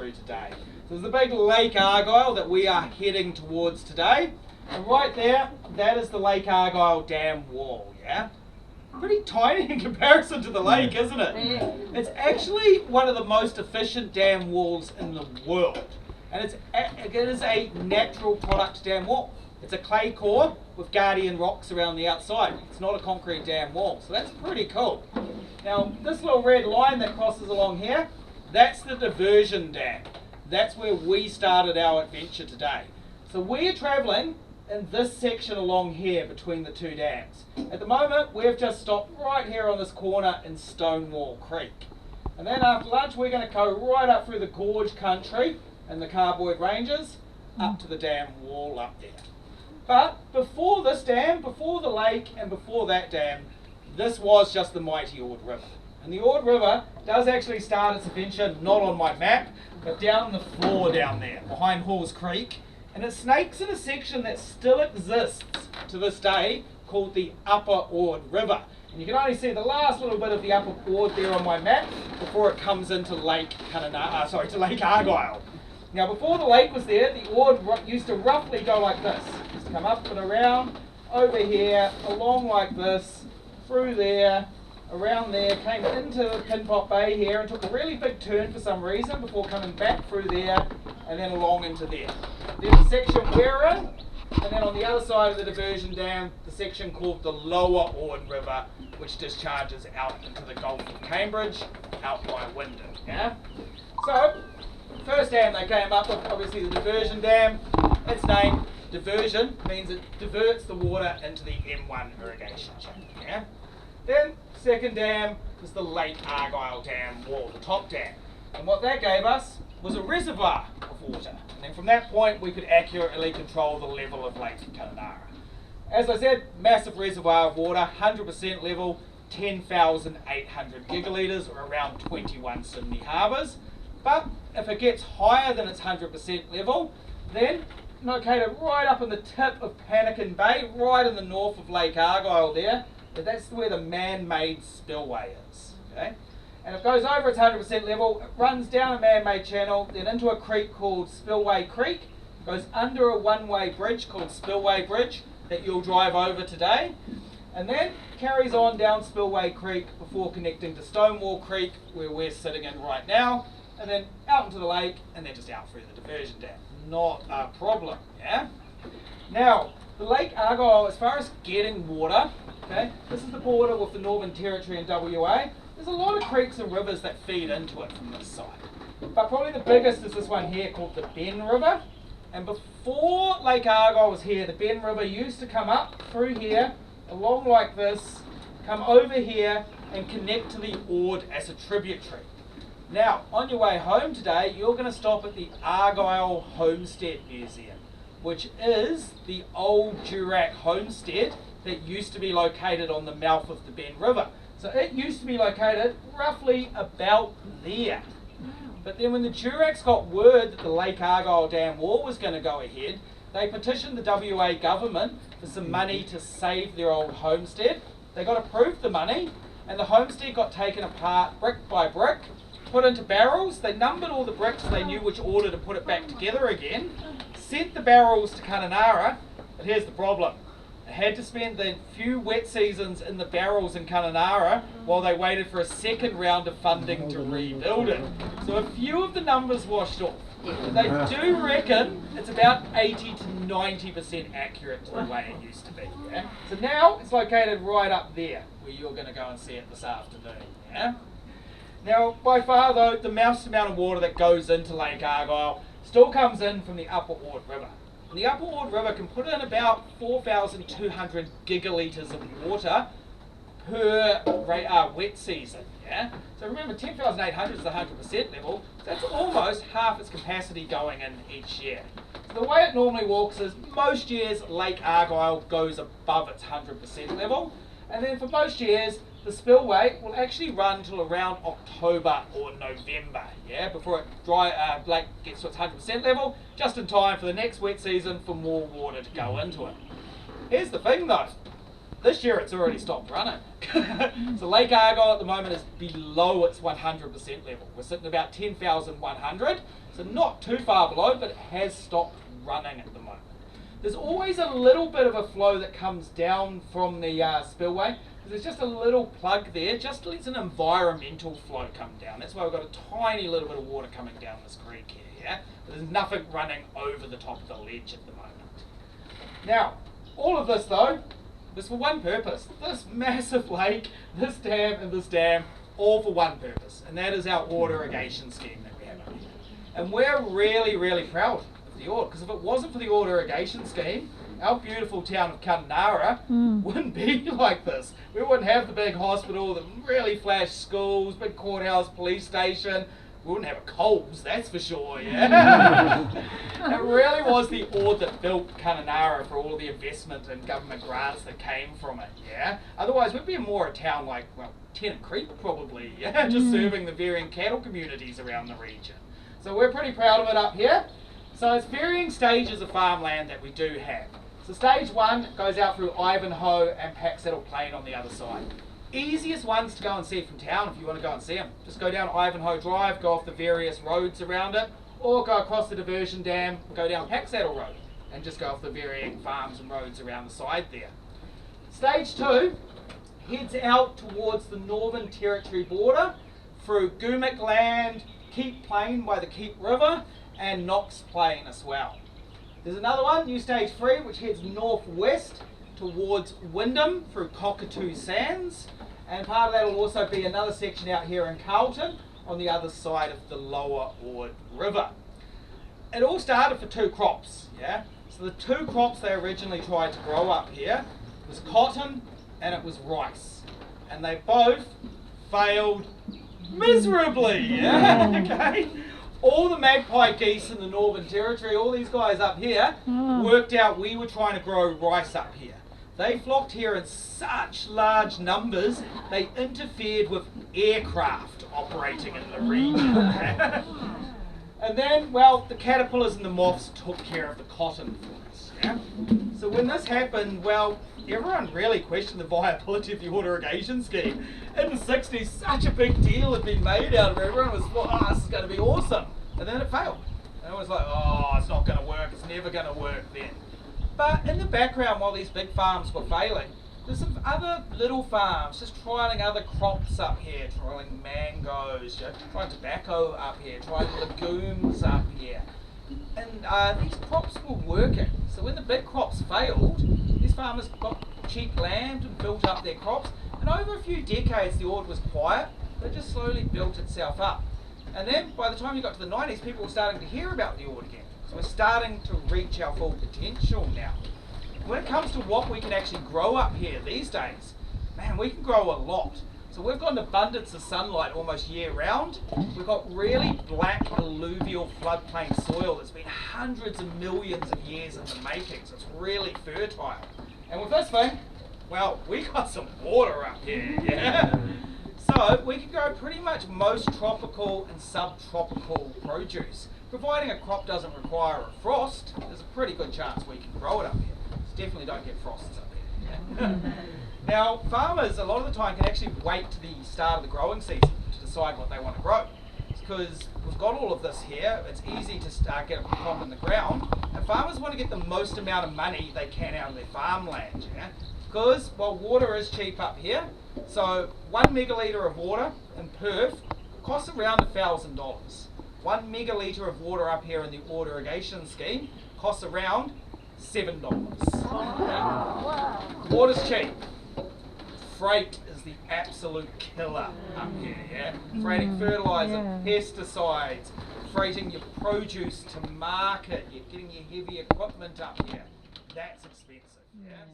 through today. So there's the big Lake Argyle that we are heading towards today. And right there, that is the Lake Argyle dam wall, yeah? Pretty tiny in comparison to the lake, isn't it? It's actually one of the most efficient dam walls in the world. And it is a natural product dam wall. It's a clay core with guardian rocks around the outside. It's not a concrete dam wall, so that's pretty cool. Now, this little red line that crosses along here, that's the diversion dam. That's where we started our adventure today. So we are travelling in this section along here between the two dams. At the moment, we've just stopped right here on this corner in Stonewall Creek. And then after lunch, we're going to go right up through the gorge country and the Carboyd Ranges up to the dam wall up there. But before this dam, before the lake and before that dam, this was just the mighty Ord River. And the Ord River does actually start its adventure not on my map, but down the floor down there, behind Halls Creek. And it snakes in a section that still exists to this day called the Upper Ord River. And you can only see the last little bit of the Upper Ord there on my map before it comes into Lake Argyle. Now before the lake was there, the Ord used to roughly go like this. It used to come up and around, over here, along like this, through there, around there, came into Pinpot Bay here and took a really big turn for some reason before coming back through there and then along into there. There's the section we're in, and then on the other side of the diversion dam, the section called the Lower Ord River, which discharges out into the Gulf of Cambridge, out by Wyndham. Yeah? So, first dam they came up with, obviously the diversion dam. Its name, diversion, means it diverts the water into the M1 irrigation scheme. Yeah? Then, second dam was the Lake Argyle dam wall, the top dam. And what that gave us was a reservoir of water. And then from that point, we could accurately control the level of Lake Kununurra. As I said, massive reservoir of water, 100% level, 10,800 gigalitres, or around 21 Sydney harbours. But if it gets higher than its 100% level, then located right up in the tip of Pannikin Bay, right in the north of Lake Argyle there, that's where the man-made spillway is. Okay? And it goes over its 100% level, it runs down a man-made channel, then into a creek called Spillway Creek, goes under a one-way bridge called Spillway Bridge that you'll drive over today, and then carries on down Spillway Creek before connecting to Stonewall Creek, where we're sitting in right now, and then out into the lake, and then just out through the diversion dam. Not a problem, yeah? Now, the Lake Argyle, as far as getting water, okay, this is the border with the Northern Territory and WA. There's a lot of creeks and rivers that feed into it from this side. But probably the biggest is this one here called the Ben River. And before Lake Argyle was here, the Ben River used to come up through here, along like this, come over here and connect to the Ord as a tributary. Now, on your way home today, you're going to stop at the Argyle Homestead Museum, which is the old Durack homestead that used to be located on the mouth of the Ben River. So it used to be located roughly about there. But then when the Duracks got word that the Lake Argyle dam wall was going to go ahead, they petitioned the WA government for some money to save their old homestead. They got approved the money, and the homestead got taken apart brick by brick, put into barrels. They numbered all the bricks so they knew which order to put it back together again, sent the barrels to Kununurra, but here's the problem. They had to spend the few wet seasons in the barrels in Kununurra while they waited for a second round of funding to rebuild it. So a few of the numbers washed off. But they do reckon it's about 80 to 90% accurate to the way it used to be. Yeah? So now it's located right up there where you're going to go and see it this afternoon. Yeah? Now, by far though, the most amount of water that goes into Lake Argyle still comes in from the Upper Ord River. And the Upper Ord River can put in about 4,200 gigalitres of water per wet season. Yeah? So remember, 10,800 is the 100% level, so that's almost half its capacity going in each year. So the way it normally works is most years Lake Argyle goes above its 100% level, and then for most years the spillway will actually run till around October or November, yeah, before it lake gets to its 100% level, just in time for the next wet season for more water to go into it. Here's the thing though, This year it's already stopped running. So Lake Argyle at the moment is below its 100% level. We're sitting about 10,100, so not too far below, but it has stopped running at the moment. There's always a little bit of a flow that comes down from the spillway. There's just a little plug there, just lets an environmental flow come down. That's why we've got a tiny little bit of water coming down this creek here, yeah? But there's nothing running over the top of the ledge at the moment. Now, all of this though, is for one purpose. This massive lake, this dam and this dam, all for one purpose. And that is our Ord Irrigation Scheme that we have up here. And we're really, really proud of the Ord, because if it wasn't for the Ord Irrigation Scheme, our beautiful town of Kununurra wouldn't be like this. We wouldn't have the big hospital, the really flash schools, big courthouse, police station. We wouldn't have a Coles, that's for sure, yeah? It really was the Ord that built Kununurra for all the investment and government grants that came from it, yeah? Otherwise, we'd be more a town like, well, Tennant Creek probably, yeah? Just serving the varying cattle communities around the region. So we're pretty proud of it up here. So it's varying stages of farmland that we do have. So stage 1 goes out through Ivanhoe and Packsaddle Plain on the other side. Easiest ones to go and see from town if you want to go and see them. Just go down Ivanhoe Drive, go off the various roads around it, or go across the diversion dam, go down Packsaddle Road, and just go off the varying farms and roads around the side there. Stage 2 heads out towards the Northern Territory border through Goomic Land, Keep Plain by the Keep River, and Knox Plain as well. There's another one, new stage 3, which heads northwest towards Wyndham through Cockatoo Sands, and part of that will also be another section out here in Carlton on the other side of the lower Ord River. It all started for 2 crops, yeah? So the 2 crops they originally tried to grow up here was cotton and it was rice, and they both failed miserably, yeah? Okay. All the magpie geese in the Northern Territory, all these guys up here, worked out we were trying to grow rice up here. They flocked here in such large numbers, they interfered with aircraft operating in the region. And then, well, the caterpillars and the moths took care of the cotton for us, yeah? So when this happened, well, everyone really questioned the viability of the Ord Irrigation Scheme. In the 60s, such a big deal had been made out of it. Everyone was, oh, this is going to be awesome. And then it failed. And it was like, oh, it's not going to work. It's never going to work then. But in the background, while these big farms were failing, there's some other little farms just trialling other crops up here, trialling mangoes, you know, trying tobacco up here, trying legumes up here. And these crops were working. So when the big crops failed, these farmers got cheap land and built up their crops. And over a few decades, the Ord was quiet, but it just slowly built itself up. And then by the time you got to the 90s, people were starting to hear about the Ord again. So we're starting to reach our full potential now. When it comes to what we can actually grow up here these days, man, we can grow a lot. So we've got an abundance of sunlight almost year round. We've got really black alluvial floodplain soil that's been hundreds of millions of years in the making, so it's really fertile. And with this thing, well, we got some water up here, yeah? So we can grow pretty much most tropical and subtropical produce. Providing a crop doesn't require a frost, there's a pretty good chance we can grow it up here. So definitely don't get frosts up here. Yeah? Now, farmers a lot of the time can actually wait to the start of the growing season to decide what they want to grow. Because we've got all of this here, it's easy to get a crop in the ground, and farmers want to get the most amount of money they can out of their farmland, yeah? Because, well, water is cheap up here, so 1 megalitre of water in Perth costs around $1,000. 1 megalitre of water up here in the Ord Irrigation Scheme costs around $7. Wow. Water's cheap. Freight is the absolute killer up here, yeah? Freighting fertiliser, pesticides, freighting your produce to market, you're getting your heavy equipment up here. That's expensive, yeah?